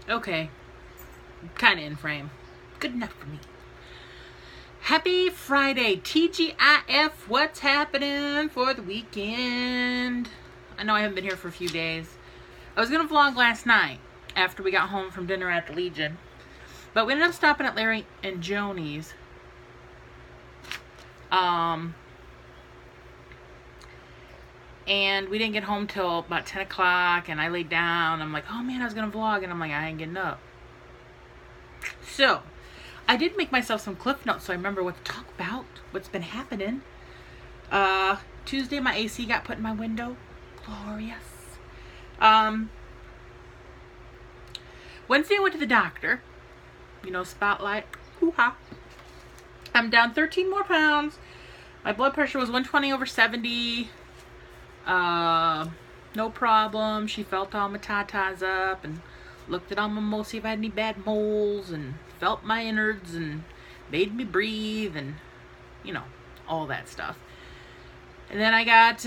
Okay. Kind of in frame. Good enough for me. Happy Friday. TGIF. What's happening for the weekend? I know I haven't been here for a few days. I was going to vlog last night after we got home from dinner at the Legion. But we ended up stopping at Larry and Joni's. And we didn't get home till about 10 o'clock, and I laid down. I'm like, oh man, I was going to vlog, and I'm like, I ain't getting up. So, I did make myself some cliff notes so I remember what to talk about, what's been happening. Tuesday, my AC got put in my window. Glorious. Wednesday, I went to the doctor. You know, spotlight. Hoo-ha. I'm down 13 more pounds. My blood pressure was 120/70. No problem. She felt all my tatas up and looked at all my moles, see if I had any bad moles, and felt my innards and made me breathe and, you know, all that stuff. And then I got,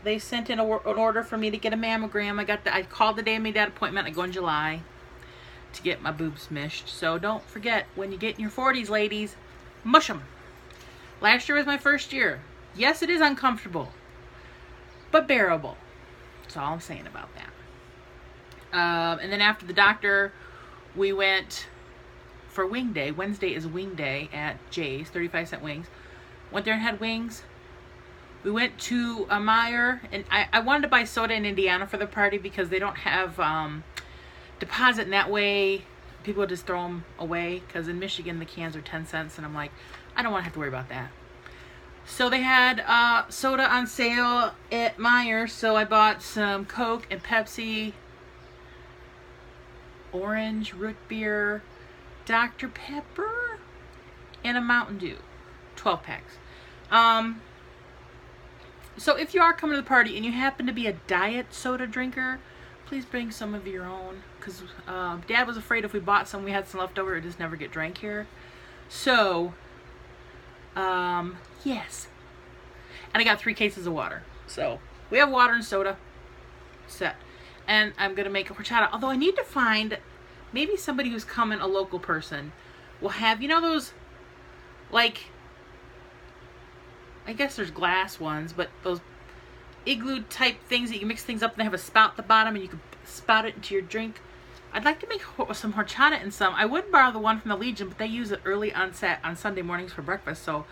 they sent in an order for me to get a mammogram. I called the day I made that appointment. I go in July to get my boobs smished. So don't forget, when you get in your 40s, ladies, mush them. Last year was my first year. Yes, it is uncomfortable, but bearable. That's all I'm saying about that. And then after the doctor, we went for wing day. Wednesday is wing day at Jay's, 35-cent wings. Went there and had wings. We went to a Meijer, and I wanted to buy soda in Indiana for the party because they don't have deposit, and that way people just throw them away, because in Michigan the cans are 10 cents, and I'm like, I don't want to have to worry about that. So they had soda on sale at Meijer, so I bought some Coke and Pepsi, orange, root beer, Dr. Pepper, and a Mountain Dew. 12 packs. So if you are coming to the party and you happen to be a diet soda drinker, please bring some of your own, because Dad was afraid if we bought some, we had some left over, it just never get drank here. So, yes. And I got 3 cases of water. So, we have water and soda set. And I'm going to make a horchata. Although I need to find maybe somebody who's coming, a local person, will have, you know those, like, I guess there's glass ones, but those igloo type things that you can mix things up and they have a spout at the bottom and you can spout it into your drink. I'd like to make some horchata in some. I would borrow the one from the Legion, but they use it early on Sunday mornings for breakfast, so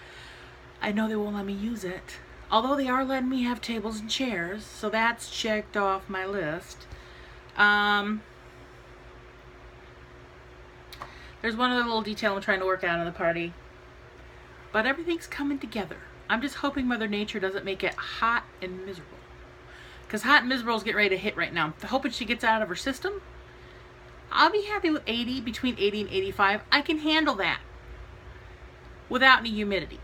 I know they won't let me use it. Although they are letting me have tables and chairs, so that's checked off my list. There's one other little detail I'm trying to work out in the party, but everything's coming together. I'm just hoping Mother Nature doesn't make it hot and miserable, because hot and miserable is getting ready to hit right now. I'm hoping she gets out of her system. I'll be happy with 80, between 80 and 85. I can handle that without any humidity.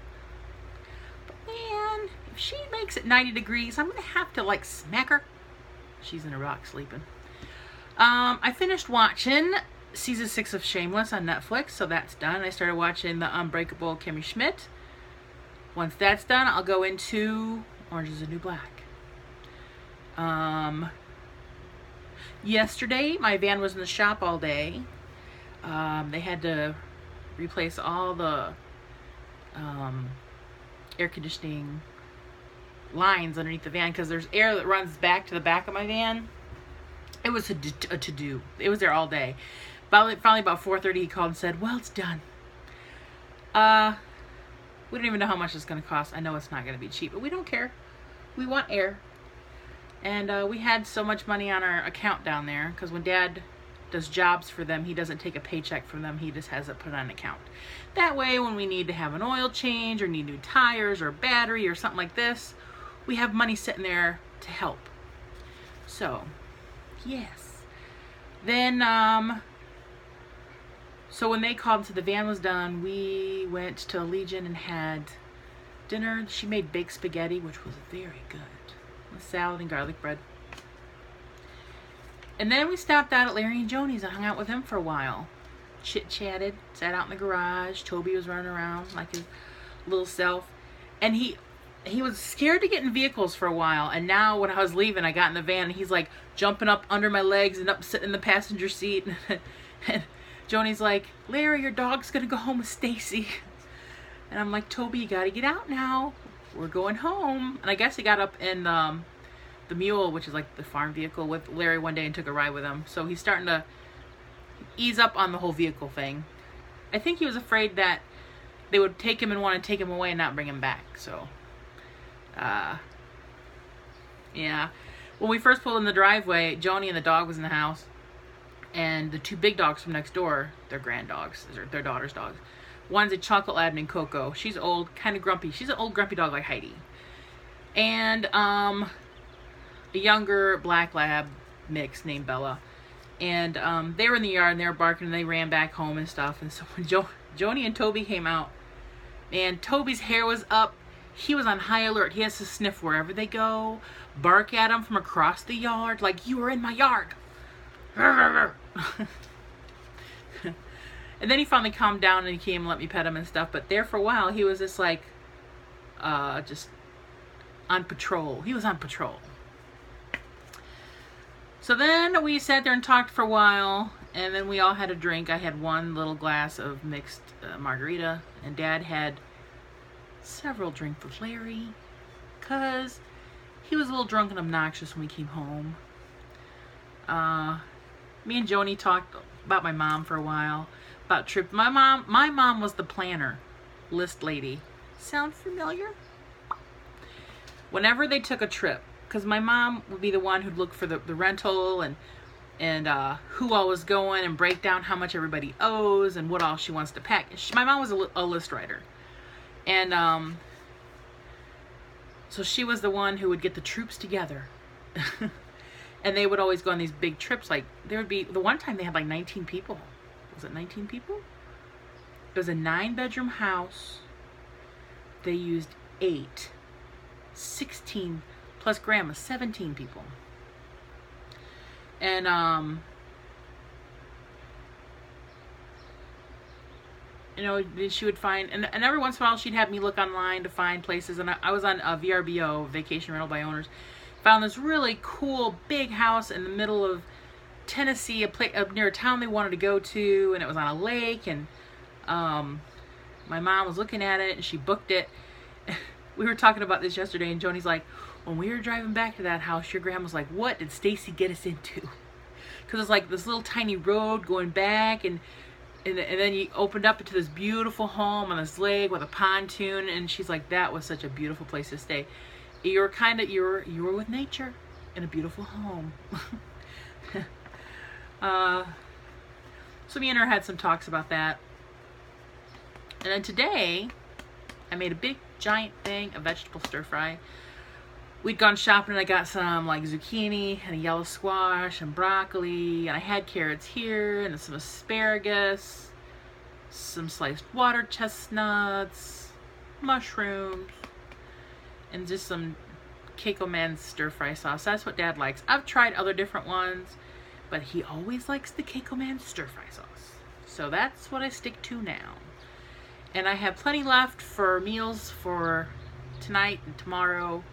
But man, if she makes it 90 degrees, I'm going to have to like smack her. She's in a rock sleeping. I finished watching season 6 of Shameless on Netflix, so that's done. I started watching The Unbreakable Kimmy Schmidt. Once that's done, I'll go into Orange is the New Black. Yesterday, my van was in the shop all day. They had to replace all the air conditioning lines underneath the van because there's air that runs back to the back of my van. It was a to-do. It was there all day. Finally about 4:30, he called and said, well, it's done. We don't even know how much it's going to cost. I know it's not going to be cheap, but we don't care. We want air. And we had so much money on our account down there, because when Dad does jobs for them, he doesn't take a paycheck from them. He just has it put on an account. That way, when we need to have an oil change or need new tires or battery or something like this, we have money sitting there to help. So, yes. Then, so when they called and said the van was done, we went to Legion and had dinner. She made baked spaghetti, which was very good, with salad and garlic bread. And then we stopped out at Larry and Joni's and hung out with him for a while. Chit-chatted, sat out in the garage. Toby was running around like his little self. And he was scared to get in vehicles for a while, and now when I was leaving, I got in the van, and he's like jumping up under my legs and up sitting in the passenger seat. And Joni's like, Larry, your dog's gonna go home with Stacy. And I'm like, Toby, you gotta get out now. We're going home. And I guess he got up in the mule, which is like the farm vehicle, with Larry one day and took a ride with him. So he's starting to ease up on the whole vehicle thing. I think he was afraid that they would take him and want to take him away and not bring him back. So, yeah. When we first pulled in the driveway, Joni and the dog was in the house. And the two big dogs from next door, they're grand dogs. They're their daughter's dogs. One's a chocolate lab named Coco. She's old, kind of grumpy. She's an old grumpy dog like Heidi. And a younger black lab mix named Bella. And they were in the yard and they were barking and they ran back home and stuff. And so when Joni and Toby came out, and Toby's hair was up. He was on high alert. He has to sniff wherever they go, bark at them from across the yard, like, you were in my yard. And then he finally calmed down and he came and let me pet him and stuff. But there for a while, he was just like, just on patrol. He was on patrol. So then we sat there and talked for a while, and then we all had a drink. I had one little glass of mixed margarita, and Dad had several drinks with Larry, because he was a little drunk and obnoxious when we came home. Me and Joni talked about my mom for a while, about trip. My mom was the planner, list lady. Sound familiar? Whenever they took a trip, because my mom would be the one who'd look for the rental and who all was going and break down how much everybody owes and what all she wants to pack. My mom was a list writer. And so she was the one who would get the troops together. And they would always go on these big trips. Like, there would be, the one time they had like 19 people. Was it 19 people? It was a 9-bedroom house. They used 8. 16 plus grandma, 17 people. And you know, she would find, and every once in a while she'd have me look online to find places. And I was on VRBO, Vacation Rental by Owners. Found this really cool big house in the middle of Tennessee, up near a town they wanted to go to, and it was on a lake. And my mom was looking at it and she booked it. We were talking about this yesterday, and Joni's like, when we were driving back to that house, your grandma's like, what did Stacy get us into? Because it's like this little tiny road going back, and then you opened up into this beautiful home on this lake with a pontoon, and she's like, that was such a beautiful place to stay. You were with nature in a beautiful home. So me and her had some talks about that. And then today, I made a big giant thing of vegetable stir fry. We'd gone shopping and I got some like zucchini and a yellow squash and broccoli, and I had carrots here and some asparagus, some sliced water chestnuts, mushrooms, and just some Keiko Man stir fry sauce. That's what Dad likes. I've tried other different ones, but he always likes the Keiko Man stir fry sauce. So that's what I stick to now. And I have plenty left for meals for tonight and tomorrow,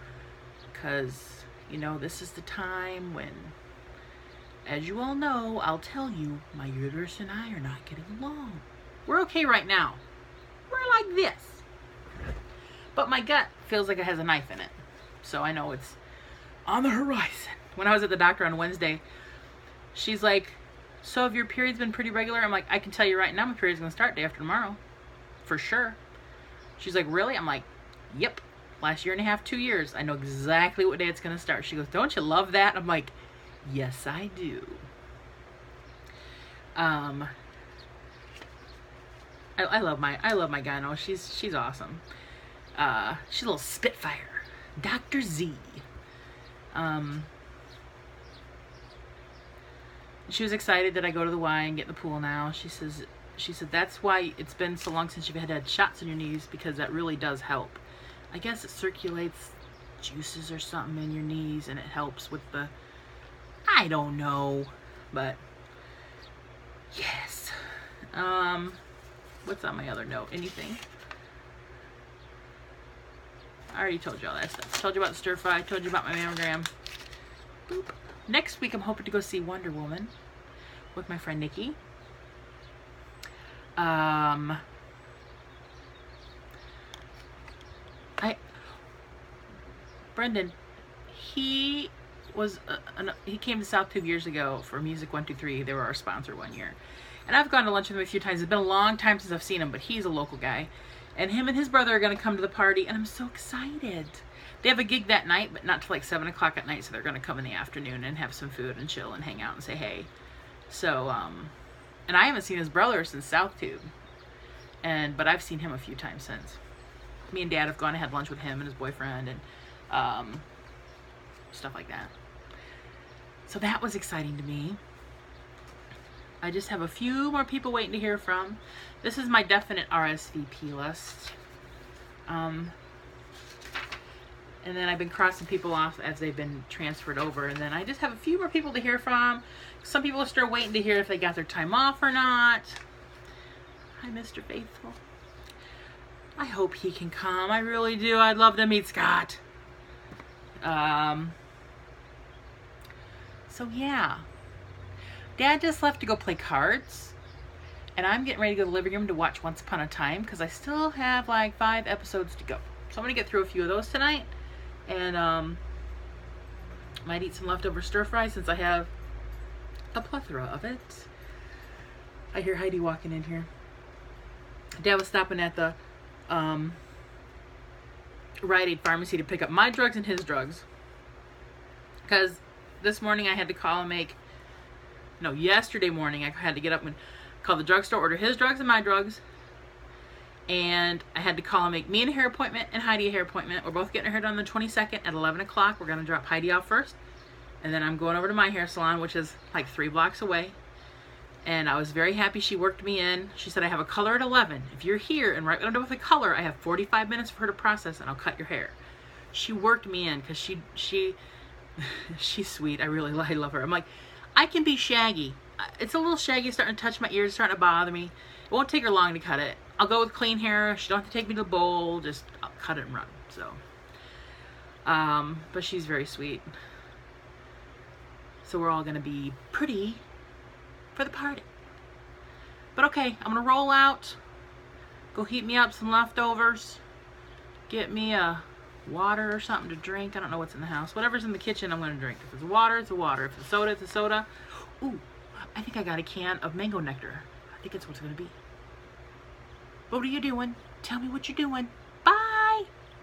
because, you know, this is the time when, as you all know, I'll tell you, my uterus and I are not getting along. We're okay right now. We're like this. But my gut feels like it has a knife in it. So I know it's on the horizon. When I was at the doctor on Wednesday, she's like, so have your periods been pretty regular? I'm like, I can tell you right now, my period's going to start day after tomorrow. For sure. She's like, really? I'm like, yep. Last year and a half, 2 years. I know exactly what day it's going to start. She goes, don't you love that? I'm like, yes, I do. I love my gyno. She's awesome. She's a little spitfire. Dr. Z. She was excited that I go to the Y and get in the pool now. She said that's why it's been so long since you've had shots in your knees, because that really does help. I guess it circulates juices or something in your knees, and it helps with the, I don't know, but yes. What's on my other note? Anything? I already told you all that stuff. Told you about the stir fry. Told you about my mammogram. Boop. Next week, I'm hoping to go see Wonder Woman with my friend Nikki. Brendan, he came to South Tube years ago for Music 123. They were our sponsor one year. And I've gone to lunch with him a few times. It's been a long time since I've seen him, but he's a local guy. And him and his brother are going to come to the party, and I'm so excited. They have a gig that night, but not till like 7 o'clock at night, so they're going to come in the afternoon and have some food and chill and hang out and say hey. So, and I haven't seen his brother since South Tube. But I've seen him a few times since. Me and Dad have gone and had lunch with him and his boyfriend and stuff like that. So that was exciting to me. I just have a few more people waiting to hear from. This is my definite RSVP list. And then I've been crossing people off as they've been transferred over. And then I just have a few more people to hear from. Some people are still waiting to hear if they got their time off or not. Hi, Mr. Faithful. I hope he can come. I really do. I'd love to meet Scott. So yeah. Dad just left to go play cards. And I'm getting ready to go to the living room to watch Once Upon a Time because I still have like 5 episodes to go. So I'm going to get through a few of those tonight. And might eat some leftover stir fry since I have a plethora of it. I hear Heidi walking in here. Dad was stopping at the Rite Aid pharmacy to pick up my drugs and his drugs. Because this morning I had to call and yesterday morning I had to get up and call the drugstore, order his drugs and my drugs. And I had to call and make me a hair appointment and Heidi a hair appointment. We're both getting our hair done on the 22nd at 11 o'clock. We're going to drop Heidi off first. And then I'm going over to my hair salon, which is like 3 blocks away. And I was very happy she worked me in. She said, I have a color at 11. If you're here and right when I'm done with the color, I have 45 minutes for her to process and I'll cut your hair. She worked me in because she's sweet. I love her. I'm like, I can be shaggy. It's a little shaggy, starting to touch my ears, starting to bother me. It won't take her long to cut it. I'll go with clean hair. She don't have to take me to the bowl. Just I'll cut it and run. So, but she's very sweet. So we're all gonna be pretty for the party. But okay, I'm gonna roll out. Go heat me up some leftovers. Get me a water or something to drink. I don't know what's in the house. Whatever's in the kitchen, I'm gonna drink. If it's water, it's a water. If it's soda, it's a soda. Ooh, I think I got a can of mango nectar. I think that's what's gonna be. What are you doing? Tell me what you're doing.